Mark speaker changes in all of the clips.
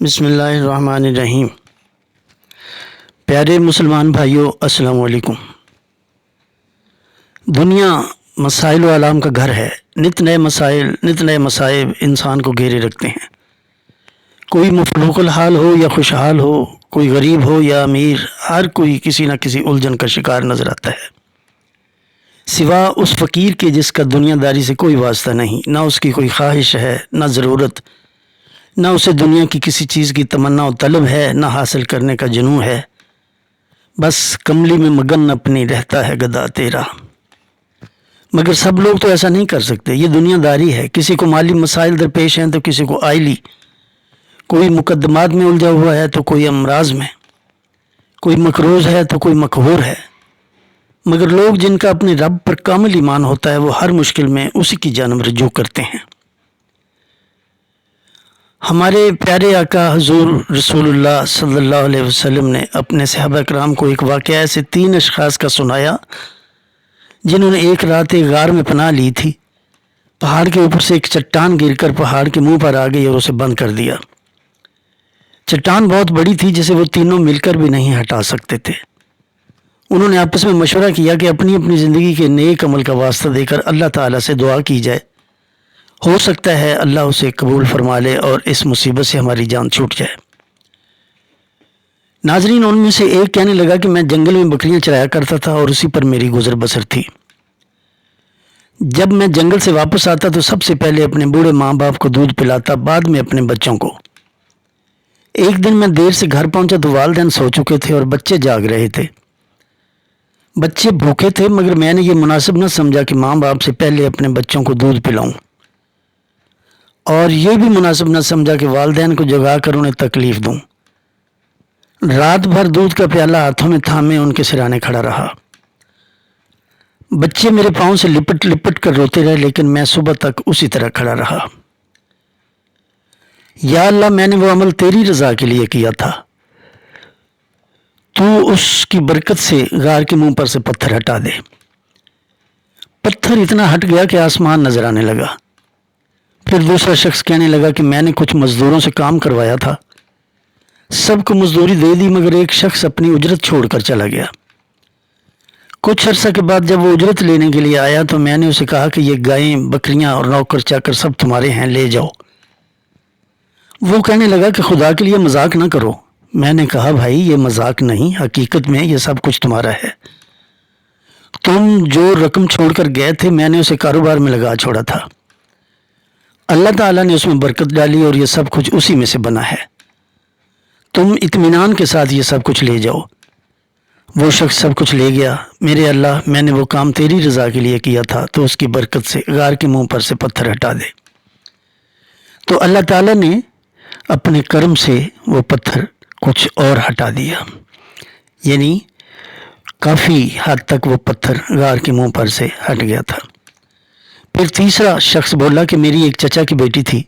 Speaker 1: بسم اللہ الرحمن الرحیم۔ پیارے مسلمان بھائیوں، السلام علیکم۔ دنیا مسائل و علام کا گھر ہے۔ نت نئے مسائل، نت نئے مصائب انسان کو گھیرے رکھتے ہیں۔ کوئی مفلوق الحال ہو یا خوشحال ہو، کوئی غریب ہو یا امیر، ہر کوئی کسی نہ کسی الجھن کا شکار نظر آتا ہے، سوا اس فقیر کے جس کا دنیا داری سے کوئی واسطہ نہیں، نہ اس کی کوئی خواہش ہے، نہ ضرورت، نہ اسے دنیا کی کسی چیز کی تمنا و طلب ہے، نہ حاصل کرنے کا جنون ہے، بس کملی میں مگن اپنی رہتا ہے گدا تیرا۔ مگر سب لوگ تو ایسا نہیں کر سکتے، یہ دنیا داری ہے۔ کسی کو مالی مسائل درپیش ہیں تو کسی کو آئلی، کوئی مقدمات میں الجھا ہوا ہے تو کوئی امراض میں، کوئی مقروض ہے تو کوئی مقہور ہے۔ مگر لوگ جن کا اپنے رب پر کامل ایمان ہوتا ہے، وہ ہر مشکل میں اسی کی جانب رجوع کرتے ہیں۔ ہمارے پیارے آقا حضور رسول اللہ صلی اللہ علیہ وسلم نے اپنے صحابہ کرام کو ایک واقعہ ایسے 3 اشخاص کا سنایا جنہوں نے ایک رات ایک غار میں پناہ لی تھی۔ پہاڑ کے اوپر سے ایک چٹان گر کر پہاڑ کے منہ پر آ گئی اور اسے بند کر دیا۔ چٹان بہت بڑی تھی جسے وہ تینوں مل کر بھی نہیں ہٹا سکتے تھے۔ انہوں نے آپس میں مشورہ کیا کہ اپنی اپنی زندگی کے نیک عمل کا واسطہ دے کر اللہ تعالیٰ سے دعا کی جائے، ہو سکتا ہے اللہ اسے قبول فرما لے اور اس مصیبت سے ہماری جان چھوٹ جائے۔ ناظرین، ان میں سے ایک کہنے لگا کہ میں جنگل میں بکریاں چرایا کرتا تھا اور اسی پر میری گزر بسر تھی۔ جب میں جنگل سے واپس آتا تو سب سے پہلے اپنے بوڑھے ماں باپ کو دودھ پلاتا، بعد میں اپنے بچوں کو۔ ایک دن میں دیر سے گھر پہنچا تو والدین سو چکے تھے اور بچے جاگ رہے تھے۔ بچے بھوکے تھے، مگر میں نے یہ مناسب نہ سمجھا کہ ماں باپ سے پہلے اپنے بچوں کو دودھ پلاؤں، اور یہ بھی مناسب نہ سمجھا کہ والدین کو جگا کر انہیں تکلیف دوں۔ رات بھر دودھ کا پیالہ ہاتھوں میں تھامے ان کے سرانے کھڑا رہا۔ بچے میرے پاؤں سے لپٹ لپٹ کر روتے رہے، لیکن میں صبح تک اسی طرح کھڑا رہا۔ یا اللہ، میں نے وہ عمل تیری رضا کے لیے کیا تھا، تو اس کی برکت سے غار کے منہ پر سے پتھر ہٹا دے۔ پتھر اتنا ہٹ گیا کہ آسمان نظر آنے لگا۔ پھر دوسرا شخص کہنے لگا کہ میں نے کچھ مزدوروں سے کام کروایا تھا، سب کو مزدوری دے دی، مگر ایک شخص اپنی اجرت چھوڑ کر چلا گیا۔ کچھ عرصہ کے بعد جب وہ اجرت لینے کے لیے آیا تو میں نے اسے کہا کہ یہ گائیں، بکریاں اور نوکر چاکر سب تمہارے ہیں، لے جاؤ۔ وہ کہنے لگا کہ خدا کے لیے مذاق نہ کرو۔ میں نے کہا بھائی، یہ مذاق نہیں، حقیقت میں یہ سب کچھ تمہارا ہے۔ تم جو رقم چھوڑ کر گئے تھے میں نے اسے کاروبار میں لگا چھوڑا تھا، اللہ تعالیٰ نے اس میں برکت ڈالی اور یہ سب کچھ اسی میں سے بنا ہے۔ تم اطمینان کے ساتھ یہ سب کچھ لے جاؤ۔ وہ شخص سب کچھ لے گیا۔ میرے اللہ، میں نے وہ کام تیری رضا کے لیے کیا تھا، تو اس کی برکت سے غار کے منہ پر سے پتھر ہٹا دے۔ تو اللہ تعالیٰ نے اپنے کرم سے وہ پتھر کچھ اور ہٹا دیا، یعنی کافی حد تک وہ پتھر غار کے منہ پر سے ہٹ گیا تھا۔ پھر تیسرا شخص بولا کہ میری ایک چچا کی بیٹی تھی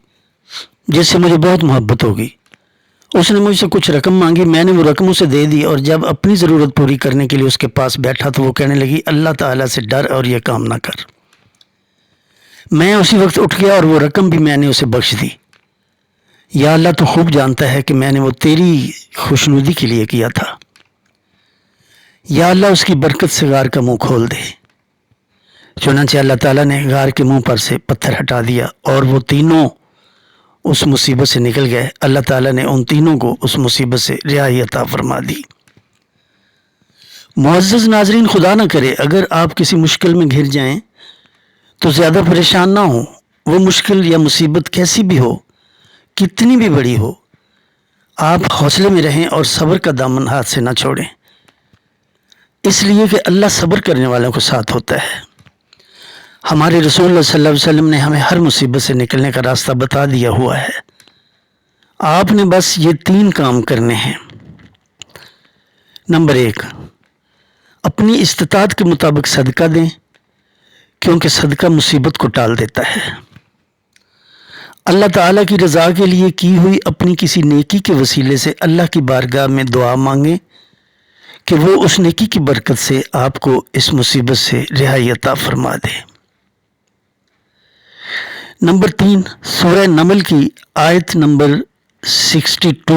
Speaker 1: جس سے مجھے بہت محبت ہوگی۔ اس نے مجھ سے کچھ رقم مانگی، میں نے وہ رقم اسے دے دی، اور جب اپنی ضرورت پوری کرنے کے لیے اس کے پاس بیٹھا تو وہ کہنے لگی اللہ تعالیٰ سے ڈر اور یہ کام نہ کر۔ میں اسی وقت اٹھ گیا اور وہ رقم بھی میں نے اسے بخش دی۔ یا اللہ، تو خوب جانتا ہے کہ میں نے وہ تیری خوشنودی کے لیے کیا تھا۔ یا اللہ، اس کی برکت سے غار کا منہ کھول دے۔ چنانچہ اللہ تعالیٰ نے غار کے منہ پر سے پتھر ہٹا دیا اور وہ تینوں اس مصیبت سے نکل گئے۔ اللہ تعالیٰ نے ان تینوں کو اس مصیبت سے رہائی عطا فرما دی۔ معزز ناظرین، خدا نہ کرے اگر آپ کسی مشکل میں گھر جائیں تو زیادہ پریشان نہ ہوں۔ وہ مشکل یا مصیبت کیسی بھی ہو، کتنی بھی بڑی ہو، آپ حوصلے میں رہیں اور صبر کا دامن ہاتھ سے نہ چھوڑیں، اس لیے کہ اللہ صبر کرنے والوں کو ساتھ ہوتا ہے۔ ہمارے رسول اللہ صلی اللہ علیہ وسلم نے ہمیں ہر مصیبت سے نکلنے کا راستہ بتا دیا ہوا ہے۔ آپ نے بس یہ 3 کام کرنے ہیں۔ نمبر 1، اپنی استطاعت کے مطابق صدقہ دیں، کیونکہ صدقہ مصیبت کو ٹال دیتا ہے۔ اللہ تعالیٰ کی رضا کے لیے کی ہوئی اپنی کسی نیکی کے وسیلے سے اللہ کی بارگاہ میں دعا مانگیں کہ وہ اس نیکی کی برکت سے آپ کو اس مصیبت سے رہائی عطا فرما دے۔ نمبر 3، سورہ نمل کی آیت نمبر 62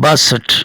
Speaker 1: 62।